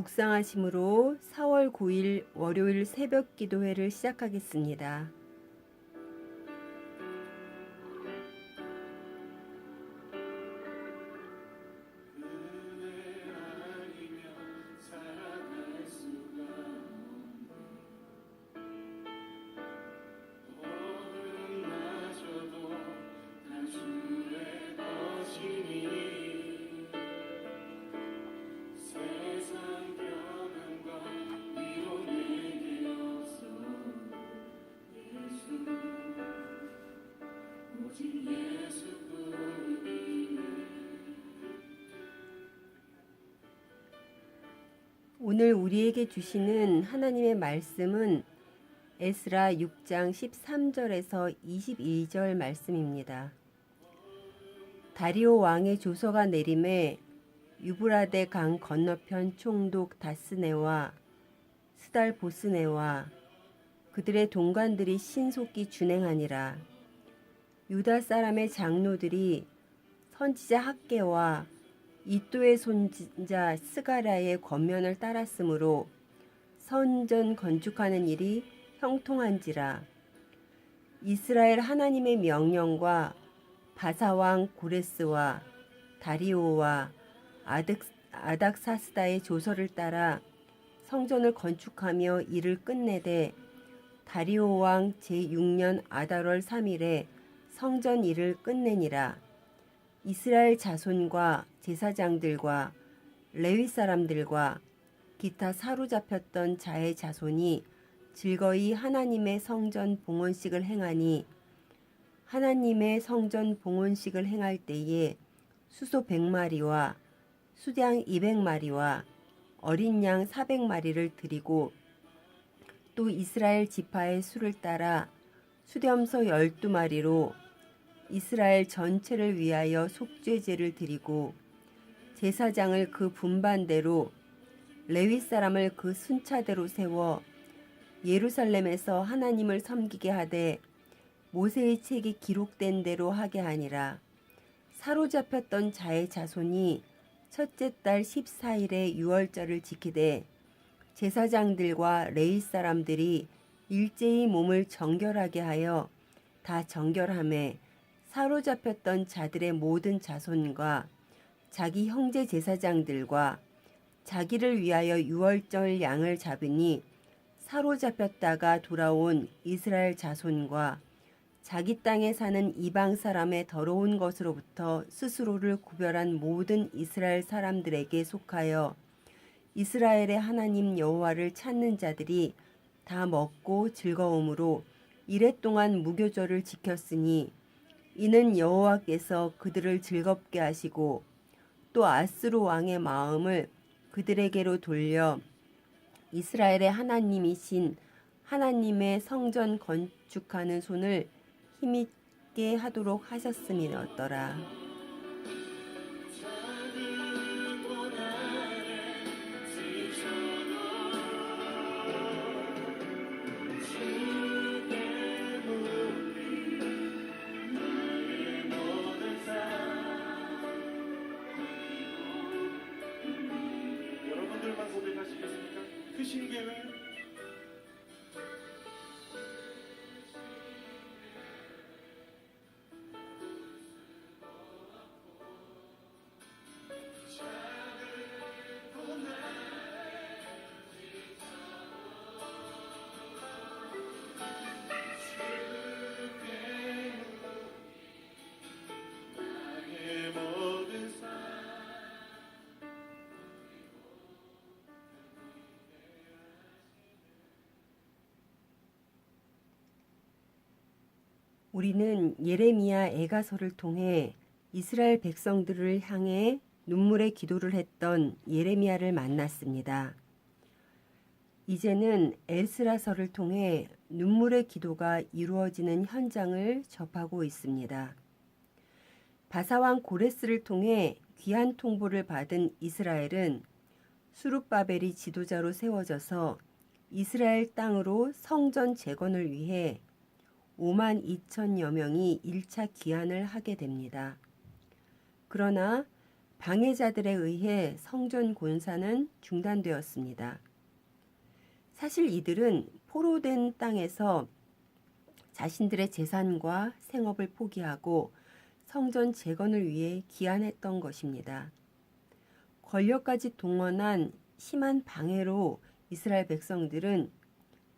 묵상하심으로 4월 9일 월요일 새벽 기도회를 시작하겠습니다. 오늘 우리에게 주시는 하나님의 말씀은 에스라 6장 13절에서 22절 말씀입니다. 다리오 왕의 조서가 내림에 유브라데 강 건너편 총독 다스네와 스달 보스네와 그들의 동관들이 신속히 준행하니라. 유다 사람의 장로들이 선지자 학개와 이또의 손자 스가랴의 권면을 따랐으므로 성전 건축하는 일이 형통한지라. 이스라엘 하나님의 명령과 바사왕 고레스와 다리오와 아닥사스다의 조서를 따라 성전을 건축하며 일을 끝내되 다리오 왕 제6년 아달월 3일에 성전 일을 끝내니라. 이스라엘 자손과 제사장들과 레위 사람들과 기타 사로잡혔던 자의 자손이 즐거이 하나님의 성전 봉헌식을 행하니 하나님의 성전 봉헌식을 행할 때에 수소 100마리와 수양 200마리와 어린 양 400마리를 드리고 또 이스라엘 지파의 수를 따라 수렴소 12마리로 이스라엘 전체를 위하여 속죄제를 드리고 제사장을 그 분반대로 레위 사람을 그 순차대로 세워 예루살렘에서 하나님을 섬기게 하되 모세의 책이 기록된 대로 하게 하니라. 사로잡혔던 자의 자손이 첫째 달 14일에 유월절을 지키되 제사장들과 레위 사람들이 일제히 몸을 정결하게 하여 다 정결하매 사로잡혔던 자들의 모든 자손과 자기 형제 제사장들과 자기를 위하여 유월절 양을 잡으니 사로잡혔다가 돌아온 이스라엘 자손과 자기 땅에 사는 이방 사람의 더러운 것으로부터 스스로를 구별한 모든 이스라엘 사람들에게 속하여 이스라엘의 하나님 여호와를 찾는 자들이 다 먹고 즐거움으로 이랫동안 무교절을 지켰으니 이는 여호와께서 그들을 즐겁게 하시고 또 아스루 왕의 마음을 그들에게로 돌려 이스라엘의 하나님이신 하나님의 성전 건축하는 손을 힘있게 하도록 하셨음이었더라. 고백하시겠습니까? 크신 계획 우리는 예레미야 애가서를 통해 이스라엘 백성들을 향해 눈물의 기도를 했던 예레미야를 만났습니다. 이제는 에스라서를 통해 눈물의 기도가 이루어지는 현장을 접하고 있습니다. 바사왕 고레스를 통해 귀한 통보를 받은 이스라엘은 수룹바벨이 지도자로 세워져서 이스라엘 땅으로 성전 재건을 위해 5만 2천여 명이 1차 귀환을 하게 됩니다. 그러나 방해자들에 의해 성전 공사는 중단되었습니다. 사실 이들은 포로된 땅에서 자신들의 재산과 생업을 포기하고 성전 재건을 위해 기한했던 것입니다. 권력까지 동원한 심한 방해로 이스라엘 백성들은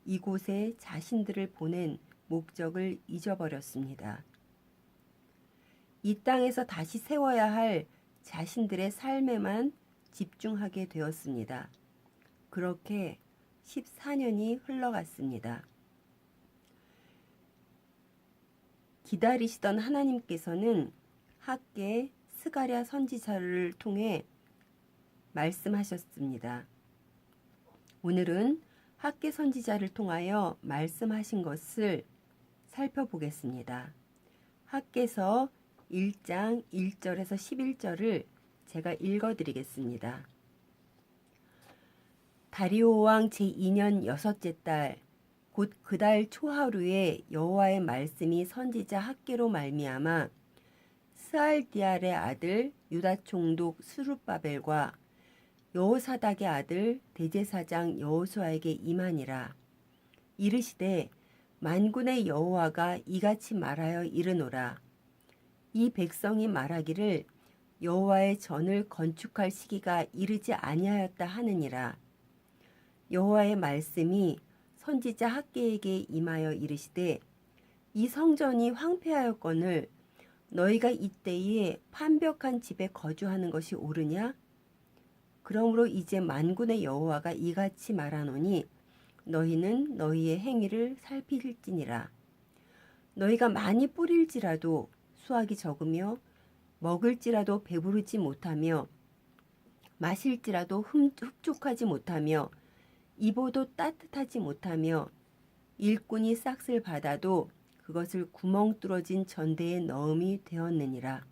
이곳에 자신들을 보낸 목적을 잊어버렸습니다. 이 땅에서 다시 세워야 할 자신들의 삶에만 집중하게 되었습니다. 그렇게 14년이 흘러갔습니다. 기다리시던 하나님께서는 학개 스가랴 선지자를 통해 말씀하셨습니다. 오늘은 학개 선지자를 통하여 말씀하신 것을 살펴보겠습니다. 학개서 1장 1절에서 11절을 제가 읽어드리겠습니다. 다리오 왕 제2년 여섯째 달 곧 그 달 초하루에 여호와의 말씀이 선지자 학개로 말미암아 스알디알의 아들 유다 총독 스룹바벨과 여호사닥의 아들 대제사장 여호수아에게 임하니라. 이르시되 만군의 여호와가 이같이 말하여 이르노라. 이 백성이 말하기를 여호와의 전을 건축할 시기가 이르지 아니하였다 하느니라. 여호와의 말씀이 선지자 학개에게 임하여 이르시되 이 성전이 황폐하였거늘 너희가 이때에 판벽한 집에 거주하는 것이 옳으냐? 그러므로 이제 만군의 여호와가 이같이 말하노니 너희는 너희의 행위를 살필지니라. 너희가 많이 뿌릴지라도 수확이 적으며 먹을지라도 배부르지 못하며 마실지라도 흡족하지 못하며 입어도 따뜻하지 못하며 일꾼이 싹을 받아도 그것을 구멍 뚫어진 전대에 넣음이 되었느니라.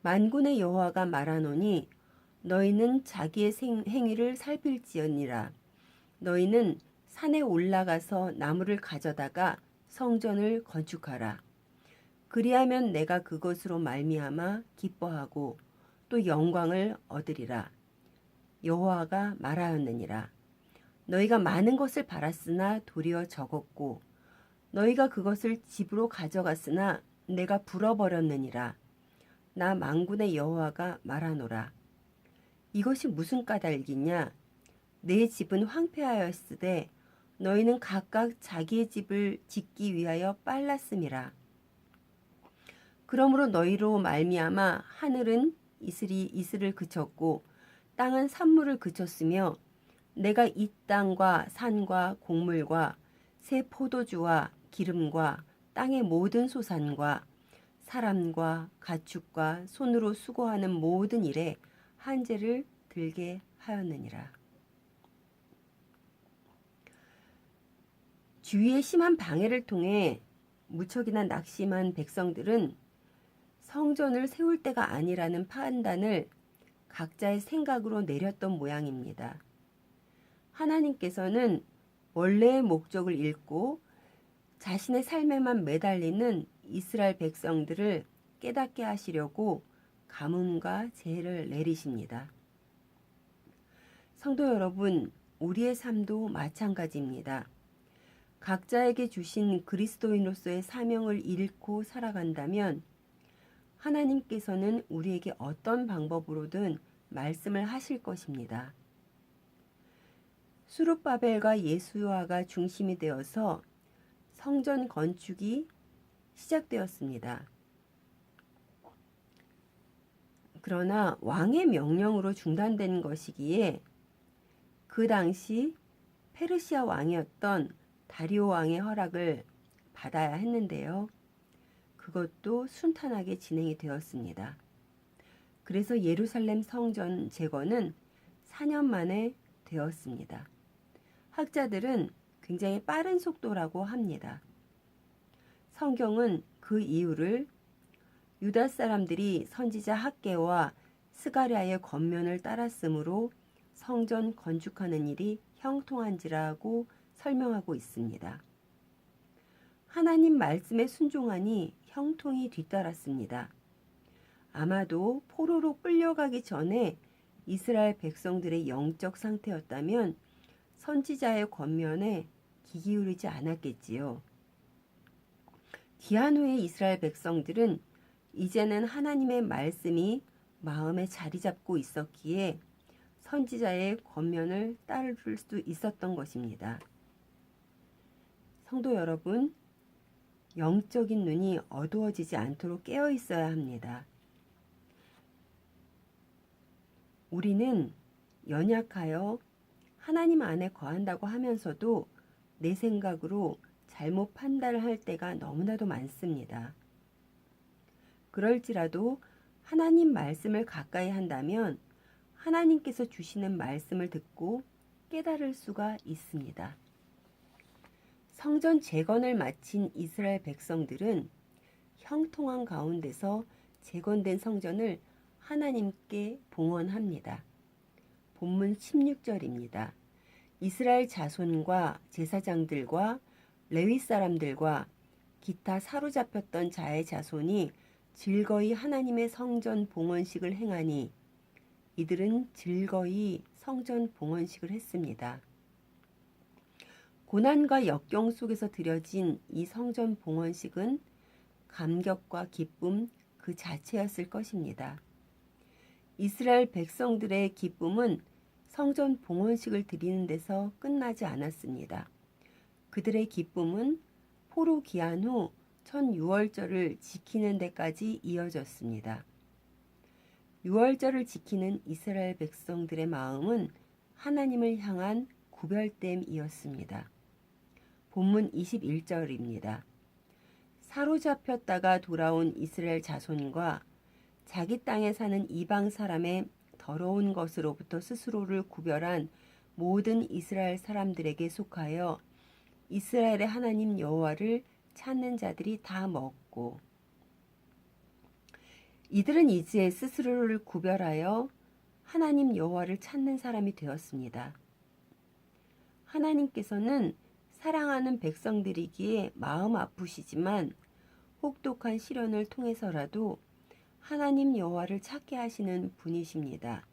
만군의 여호와가 말하노니 너희는 자기의 행위를 살필지언니라. 너희는 산에 올라가서 나무를 가져다가 성전을 건축하라. 그리하면 내가 그것으로 말미암아 기뻐하고 또 영광을 얻으리라. 여호와가 말하였느니라. 너희가 많은 것을 바랐으나 도리어 적었고 너희가 그것을 집으로 가져갔으나 내가 불어버렸느니라. 나 만군의 여호와가 말하노라. 이것이 무슨 까닭이냐? 내 집은 황폐하였으되 너희는 각각 자기의 집을 짓기 위하여 빨랐음이라. 그러므로 너희로 말미암아 하늘은 이슬을 그쳤고 땅은 산물을 그쳤으며 내가 이 땅과 산과 곡물과 새 포도주와 기름과 땅의 모든 소산과 사람과 가축과 손으로 수고하는 모든 일에 한제를 들게 하였느니라. 주위의 심한 방해를 통해 무척이나 낙심한 백성들은 성전을 세울 때가 아니라는 판단을 각자의 생각으로 내렸던 모양입니다. 하나님께서는 원래의 목적을 잃고 자신의 삶에만 매달리는 이스라엘 백성들을 깨닫게 하시려고 가뭄과 재해를 내리십니다. 성도 여러분, 우리의 삶도 마찬가지입니다. 각자에게 주신 그리스도인으로서의 사명을 잃고 살아간다면 하나님께서는 우리에게 어떤 방법으로든 말씀을 하실 것입니다. 스룹바벨과 예수아가 중심이 되어서 성전 건축이 시작되었습니다. 그러나 왕의 명령으로 중단된 것이기에 그 당시 페르시아 왕이었던 다리오 왕의 허락을 받아야 했는데요. 그것도 순탄하게 진행이 되었습니다. 그래서 예루살렘 성전 재건은 4년 만에 되었습니다. 학자들은 굉장히 빠른 속도라고 합니다. 성경은 그 이유를 유다 사람들이 선지자 학개와 스가랴의 권면을 따랐으므로 성전 건축하는 일이 형통한지라고 설명하고 있습니다. 하나님 말씀에 순종하니 형통이 뒤따랐습니다. 아마도 포로로 끌려가기 전에 이스라엘 백성들의 영적 상태였다면 선지자의 권면에 귀 기울이지 않았겠지요. 기한 후에 이스라엘 백성들은 이제는 하나님의 말씀이 마음에 자리 잡고 있었기에 선지자의 권면을 따를 수 있었던 것입니다. 성도 여러분, 영적인 눈이 어두워지지 않도록 깨어 있어야 합니다. 우리는 연약하여 하나님 안에 거한다고 하면서도 내 생각으로 잘못 판단을 할 때가 너무나도 많습니다. 그럴지라도 하나님 말씀을 가까이 한다면 하나님께서 주시는 말씀을 듣고 깨달을 수가 있습니다. 성전 재건을 마친 이스라엘 백성들은 형통한 가운데서 재건된 성전을 하나님께 봉헌합니다. 본문 16절입니다. 이스라엘 자손과 제사장들과 레위 사람들과 기타 사로잡혔던 자의 자손이 즐거이 하나님의 성전 봉헌식을 행하니 이들은 즐거이 성전 봉헌식을 했습니다. 고난과 역경 속에서 드려진 이 성전 봉헌식은 감격과 기쁨 그 자체였을 것입니다. 이스라엘 백성들의 기쁨은 성전 봉헌식을 드리는 데서 끝나지 않았습니다. 그들의 기쁨은 포로 귀환 후 첫 유월절을 지키는 데까지 이어졌습니다. 유월절을 지키는 이스라엘 백성들의 마음은 하나님을 향한 구별됨이었습니다. 본문 21절입니다. 사로잡혔다가 돌아온 이스라엘 자손과 자기 땅에 사는 이방 사람의 더러운 것으로부터 스스로를 구별한 모든 이스라엘 사람들에게 속하여 이스라엘의 하나님 여호와를 찾는 자들이 다 먹고 이들은 이제 스스로를 구별하여 하나님 여호와를 찾는 사람이 되었습니다. 하나님께서는 사랑하는 백성들이기에 마음 아프시지만 혹독한 시련을 통해서라도 하나님 여호와를 찾게 하시는 분이십니다.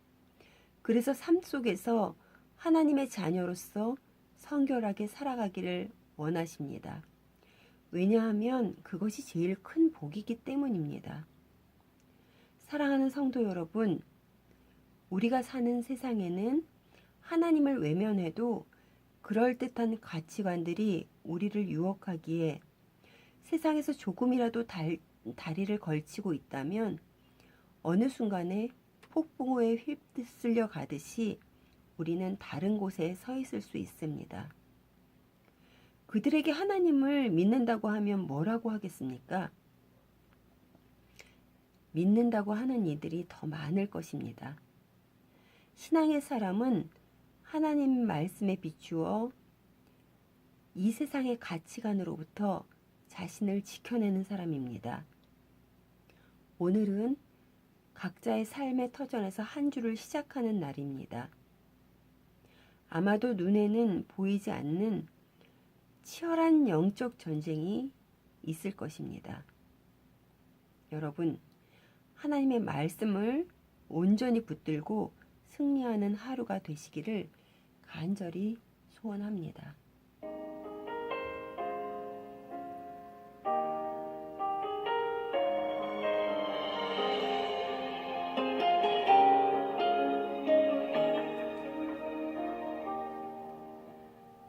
그래서 삶 속에서 하나님의 자녀로서 성결하게 살아가기를 원하십니다. 왜냐하면 그것이 제일 큰 복이기 때문입니다. 사랑하는 성도 여러분, 우리가 사는 세상에는 하나님을 외면해도 그럴듯한 가치관들이 우리를 유혹하기에 세상에서 조금이라도 다리를 걸치고 있다면 어느 순간에 폭풍우에 휩쓸려 가듯이 우리는 다른 곳에 서 있을 수 있습니다. 그들에게 하나님을 믿는다고 하면 뭐라고 하겠습니까? 믿는다고 하는 이들이 더 많을 것입니다. 신앙의 사람은 하나님 말씀에 비추어 이 세상의 가치관으로부터 자신을 지켜내는 사람입니다. 오늘은 각자의 삶의 터전에서 한 주를 시작하는 날입니다. 아마도 눈에는 보이지 않는 치열한 영적 전쟁이 있을 것입니다. 여러분, 하나님의 말씀을 온전히 붙들고 승리하는 하루가 되시기를 간절히 소원합니다.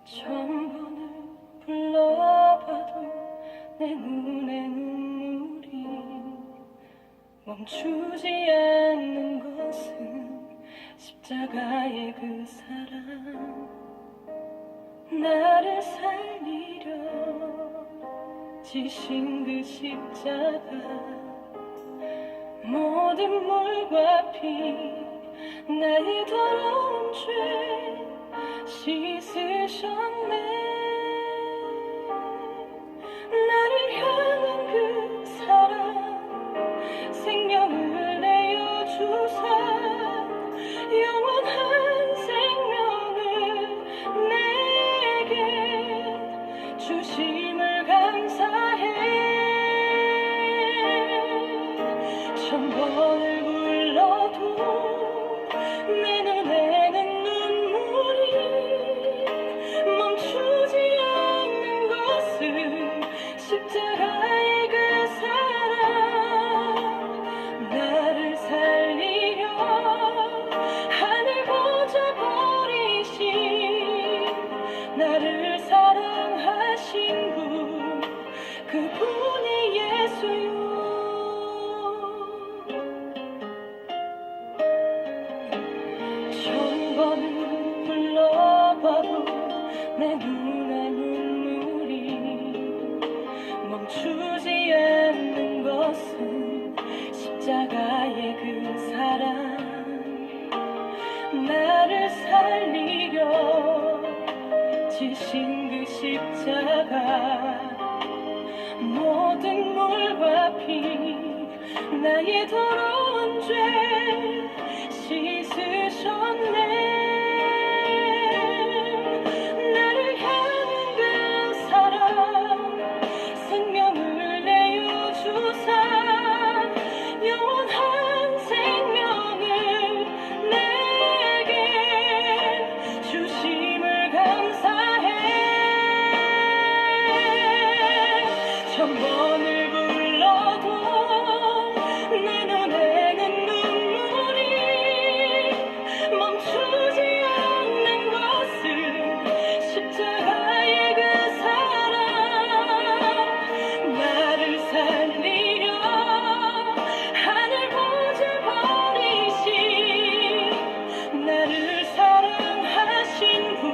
천번을 불러봐도 내 눈에 눈물이 멈추지 않는 것은 십자가의 그 사랑, 나를 살리려 지신 그 십자가, 모든 물과 피 나의 더러운 죄 씻으셨네. 나를 향한 그 사랑, 생명을 내어주사 영원한 생명을 내게 주심을 감사해. 천번 사랑 나를 살리려 지신 그 십자가 모든 물과 피 나의 더러운 죄 씻으셨네. 나를 향한 그 사랑 생명을 내어 주사 영원한 생명을 내게 주심을 감사해. 천번을 불러도 내 눈에는 눈물이 멈추지 않는 것은 십자가의 그 사랑 나를 살리려 하늘 보좌 버리신 나를 사랑하신 분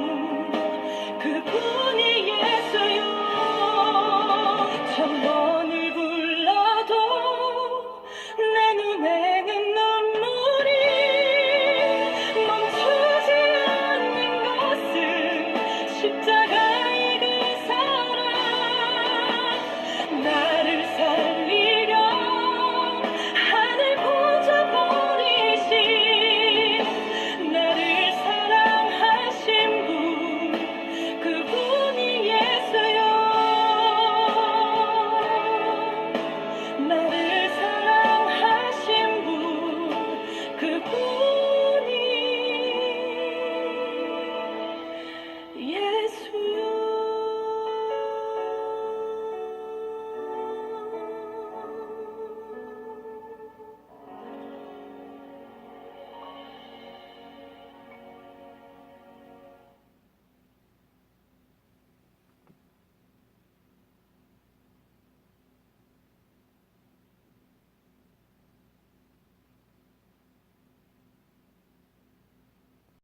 그분이 예수요. 천번을 불러도 내 눈에는 눈물이 멈추지 않는 것은 십자가의 그 사랑 나를 살리려 하늘 보좌 버리신 나를 사랑하신 분 그분이 예수요. 나를 사랑하신 분 그분